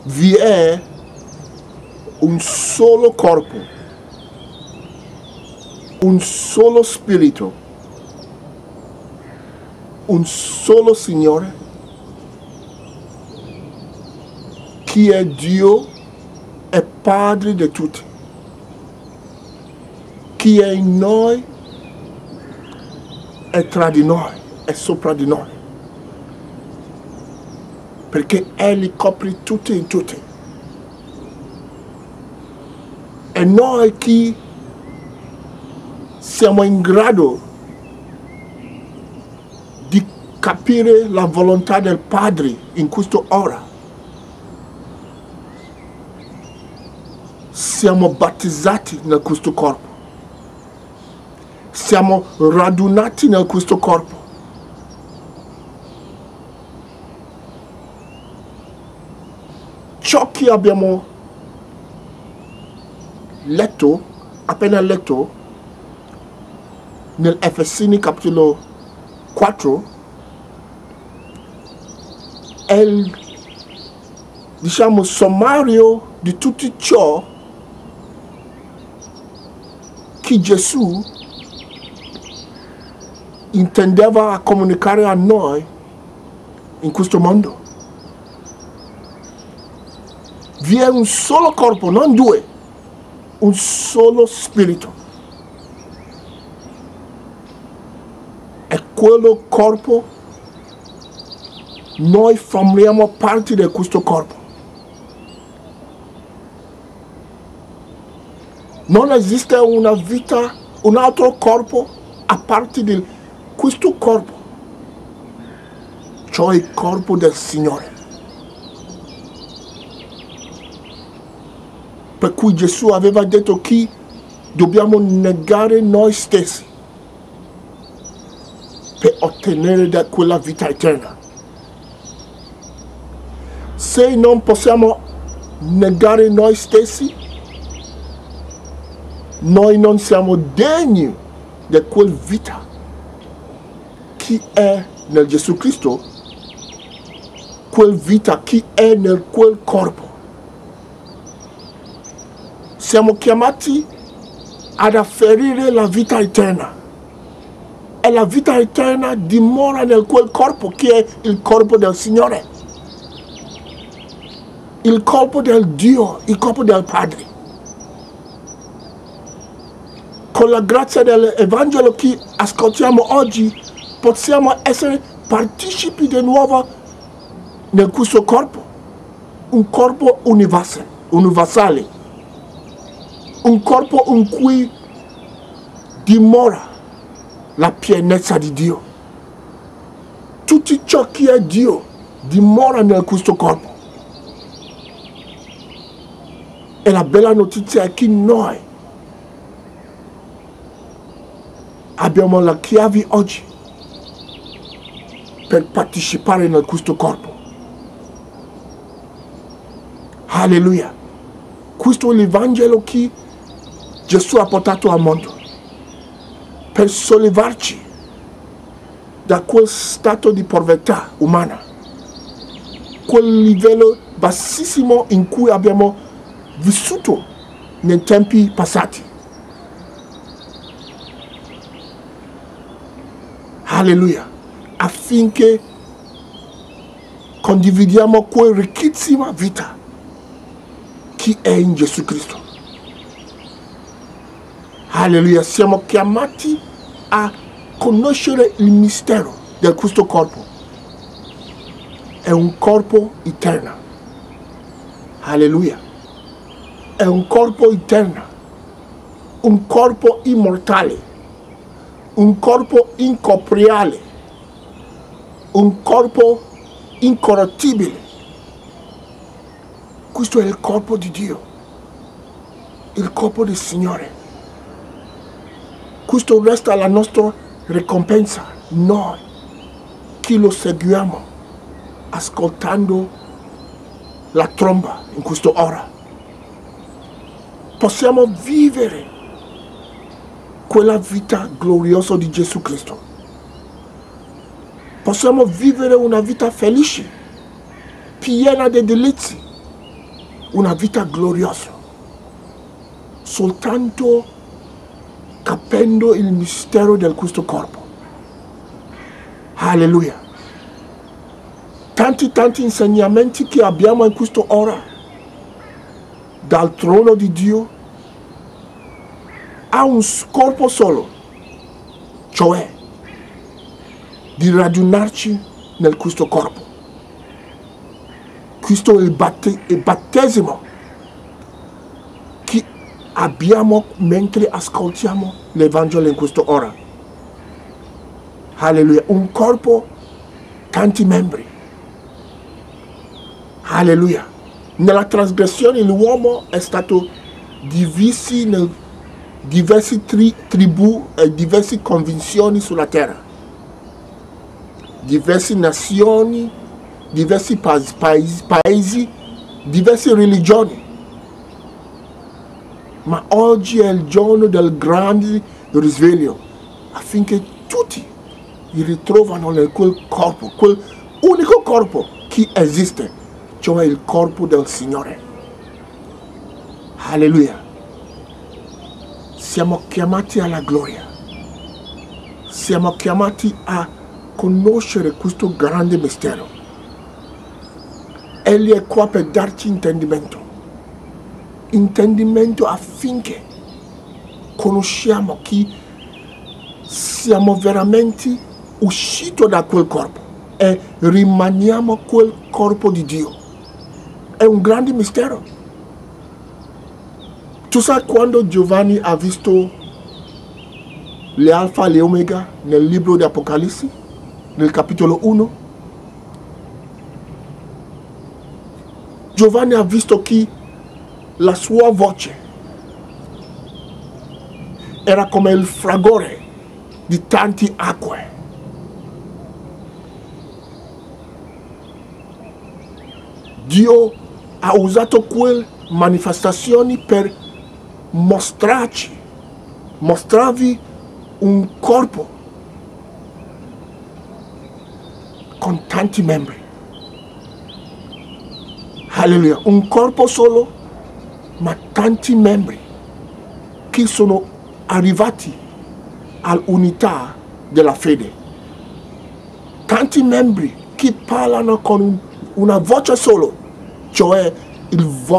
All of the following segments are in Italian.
vi è un solo corpo, un solo spirito, un solo Signore, chi è Dio e Padre di tutti, chi è in noi è tra di noi, è sopra di noi, perché Egli copre tutti in tutti. E noi chi siamo in grado di capire la volontà del Padre in questa ora, siamo battezzati in questo corpo, siamo radunati in questo corpo. Ciò che abbiamo letto, appena letto, nel Efesini capitolo 4, è il, diciamo, sommario di tutto ciò che Gesù intendeva comunicare a noi in questo mondo. Vi è un solo corpo, non due, un solo spirito. E quello corpo, noi formiamo parte di questo corpo. Non esiste una vita, un altro corpo a parte di questo corpo, cioè il corpo del Signore. Per cui Gesù aveva detto che dobbiamo negare noi stessi per ottenere quella vita eterna. Se non possiamo negare noi stessi, noi non siamo degni di quella vita che è nel Gesù Cristo, quella vita che è nel quel corpo. Siamo chiamati ad afferire la vita eterna. E la vita eterna dimora nel quel corpo che è il corpo del Signore. Il corpo del Dio, il corpo del Padre. Con la grazia dell'Evangelo che ascoltiamo oggi, possiamo essere partecipi di nuovo nel questo corpo. Un corpo universale. Un corpo in cui dimora la pienezza di Dio. Tutto ciò che è Dio dimora in questo corpo. E la bella notizia è che noi abbiamo la chiave oggi per partecipare in questo corpo. Alleluia. Questo è l'Evangelo che Gesù ha portato al mondo per sollevarci da quel stato di povertà umana, quel livello bassissimo in cui abbiamo vissuto nei tempi passati. Alleluia. Affinché condividiamo quella ricchissima vita che è in Gesù Cristo. Alleluia, siamo chiamati a conoscere il mistero di questo corpo. È un corpo eterno. Alleluia. È un corpo eterno. Un corpo immortale. Un corpo incorporeale. Un corpo incorruttibile. Questo è il corpo di Dio. Il corpo del Signore. Questo resta la nostra ricompensa, noi che lo seguiamo, ascoltando la tromba in questa ora. Possiamo vivere quella vita gloriosa di Gesù Cristo. Possiamo vivere una vita felice, piena di delizi, una vita gloriosa, soltanto capendo il mistero di questo corpo. Alleluia. Tanti insegnamenti che abbiamo in questa ora dal trono di Dio ha un scopo solo, cioè di radunarci nel questo corpo. Questo è il battesimo che abbiamo mentre ascoltiamo l'Evangelo in questa ora. Alleluia. Un corpo, tanti membri. Alleluia. Nella trasgressione l'uomo è stato diviso in diverse tribù e diverse convinzioni sulla terra. Diverse nazioni, diversi paesi, diverse religioni. Ma oggi è il giorno del grande risveglio, affinché tutti si ritrovano in quel corpo, quel unico corpo che esiste, cioè il corpo del Signore. Alleluia. Siamo chiamati alla gloria. Siamo chiamati a conoscere questo grande mistero. Egli è qua per darci intendimento affinché conosciamo che siamo veramente usciti da quel corpo e rimaniamo quel corpo di Dio. È un grande mistero. Tu sai quando Giovanni ha visto le Alfa e le Omega nel libro di Apocalisse, nel capitolo 1? Giovanni ha visto che la sua voce era come il fragore di tante acque. Dio ha usato quelle manifestazioni per mostrarvi un corpo con tanti membri. Alleluia. Un corpo solo, ma tanti membri che sono arrivati all'unità della fede. Tanti membri che parlano con una voce solo, cioè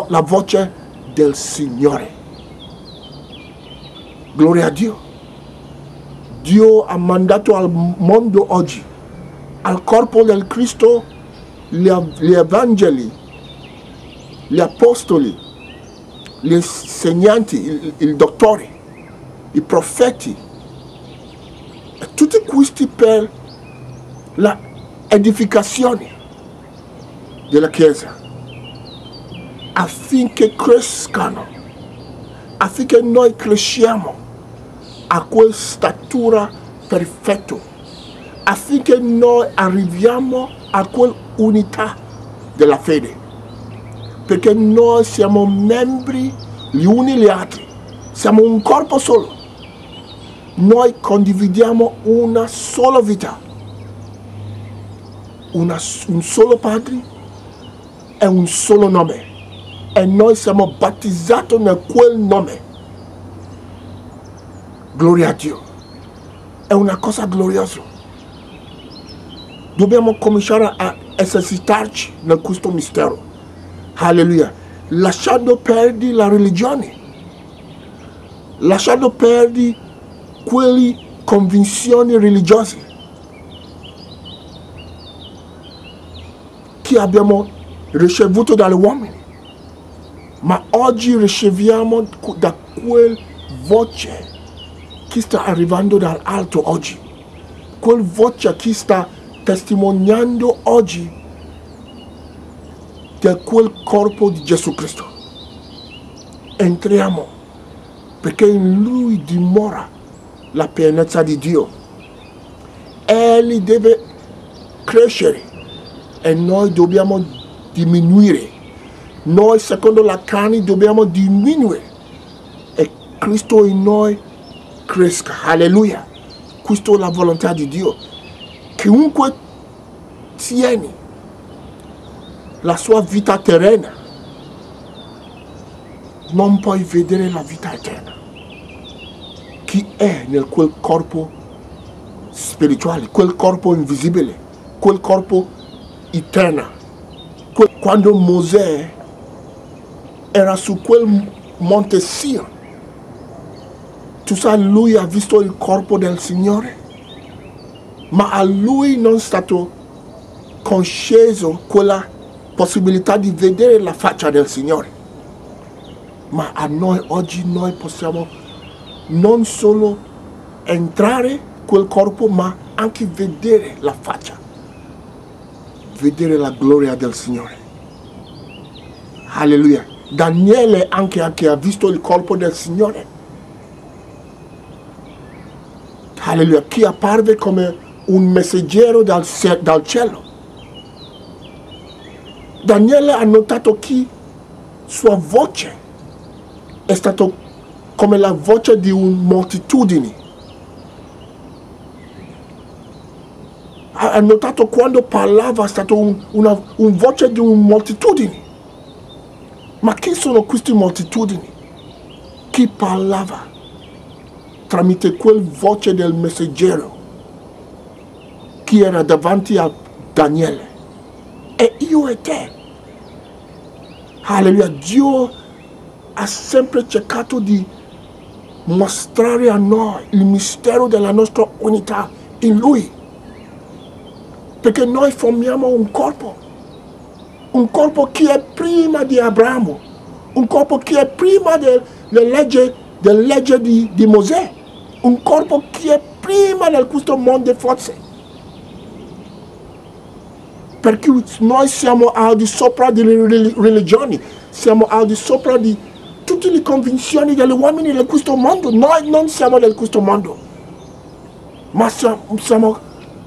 la voce del Signore. Gloria a Dio. Dio ha mandato al mondo oggi, al corpo del Cristo, gli evangeli, gli apostoli, gli insegnanti, i dottori, i profeti, e tutti questi per la edificazione della Chiesa, affinché crescano, affinché noi cresciamo a quella statura perfetta, affinché noi arriviamo a quell'unità della fede, perché noi siamo membri gli uni e gli altri, siamo un corpo solo, noi condividiamo una sola vita, un solo Padre e un solo nome, e noi siamo battezzati in quel nome. Gloria a Dio. È una cosa gloriosa. Dobbiamo cominciare a esercitarci in questo mistero. Alleluia. Lasciando perdere la religione, lasciando perdere quelle convinzioni religiose che abbiamo ricevuto dagli uomini, ma oggi riceviamo da quella voce che sta arrivando dall'alto oggi, quella voce che sta testimoniando oggi di quel corpo di Gesù Cristo. Entriamo, perché in Lui dimora la pienezza di Dio. Egli deve crescere e noi dobbiamo diminuire. Noi, secondo la carne, dobbiamo diminuire e Cristo in noi cresca. Alleluia. Questa è la volontà di Dio. Chiunque tiene la sua vita terrena non puoi vedere la vita eterna. Chi è nel quel corpo spirituale, quel corpo invisibile, quel corpo eterno. Quando Mosè era su quel monte Sion, tu sai, lui ha visto il corpo del Signore, ma a lui non è stato concesso quella possibilità di vedere la faccia del Signore. Ma a noi oggi noi possiamo non solo entrare in quel corpo, ma anche vedere la faccia, vedere la gloria del Signore. Alleluia. Daniele anche ha visto il corpo del Signore. Alleluia. Chi apparve come un messaggero dal cielo. Daniele ha notato che sua voce è stata come la voce di un moltitudine. Ha notato quando parlava è stata una voce di un moltitudine. Ma chi sono queste moltitudini? Chi parlava tramite quel voce del messaggero? Chi era davanti a Daniele? E io e te. Alleluia. Dio ha sempre cercato di mostrare a noi il mistero della nostra unità in Lui. Perché noi formiamo un corpo che è prima di Abramo, un corpo che è prima della legge di Mosè, un corpo che è prima di questo mondo di forze. Perché noi siamo al di sopra delle religioni, siamo al di sopra di tutte le convinzioni degli uomini di questo mondo. Noi non siamo di questo mondo, ma siamo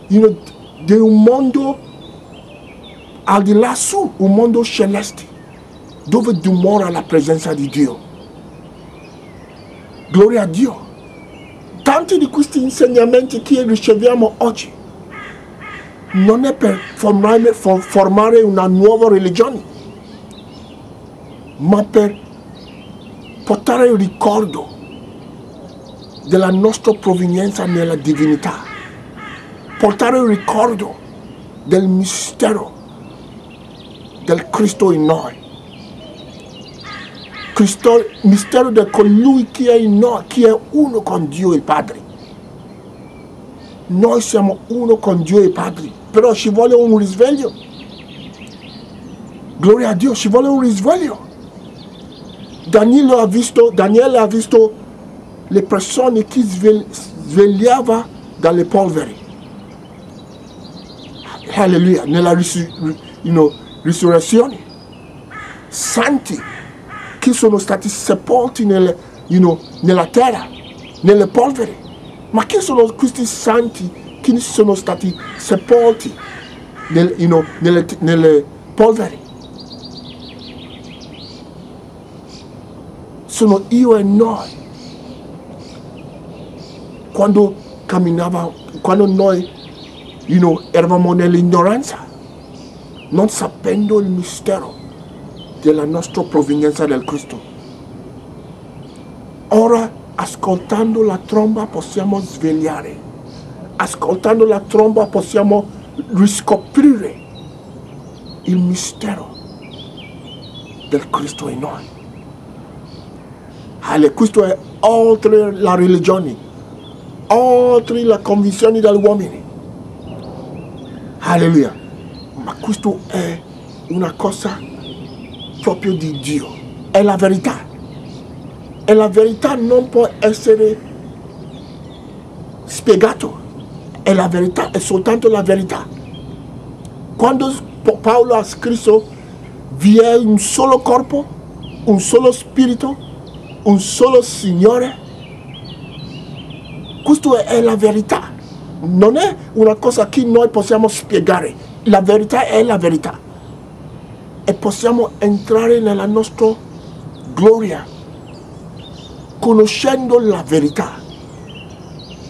di un mondo al di lassù, un mondo celeste, dove dimora la presenza di Dio. Gloria a Dio. Tanti di questi insegnamenti che riceviamo oggi non è per formare una nuova religione, ma per portare il ricordo della nostra provenienza nella divinità, portare il ricordo del mistero del Cristo in noi, mistero di colui che è in noi, che è uno con Dio il Padre. Noi siamo uno con Dio il Padre, però ci vuole un risveglio. Gloria a Dio, ci vuole un risveglio. Daniele ha visto le persone che svegliavano dalle polveri. Alleluia, nella risurrezione. Santi che sono stati sepolti nella terra, nelle polveri. Ma chi sono questi santi che sono stati sepolti nelle polveri? Sono io e noi. Quando noi eravamo nell'ignoranza, non sapendo il mistero della nostra provenienza del Cristo. Ora, ascoltando la tromba, possiamo svegliare. Ascoltando la tromba, possiamo riscoprire il mistero del Cristo in noi. Questo è oltre la religione, oltre le convinzioni degli uomini. Alleluia. Ma questo è una cosa proprio di Dio. È la verità. E la verità non può essere spiegato. È la verità, è soltanto la verità. Quando Paolo ha scritto vi è un solo corpo, un solo spirito, un solo Signore, questo è la verità. Non è una cosa che noi possiamo spiegare. La verità è la verità. E possiamo entrare nella nostra gloria conoscendo la verità.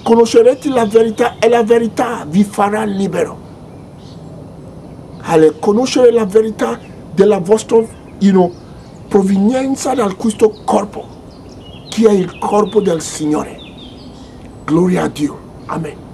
Conoscerete la verità e la verità vi farà libero. Conoscere la verità della vostra provenienza da questo corpo, che è il corpo del Signore. Gloria a Dio. Amen.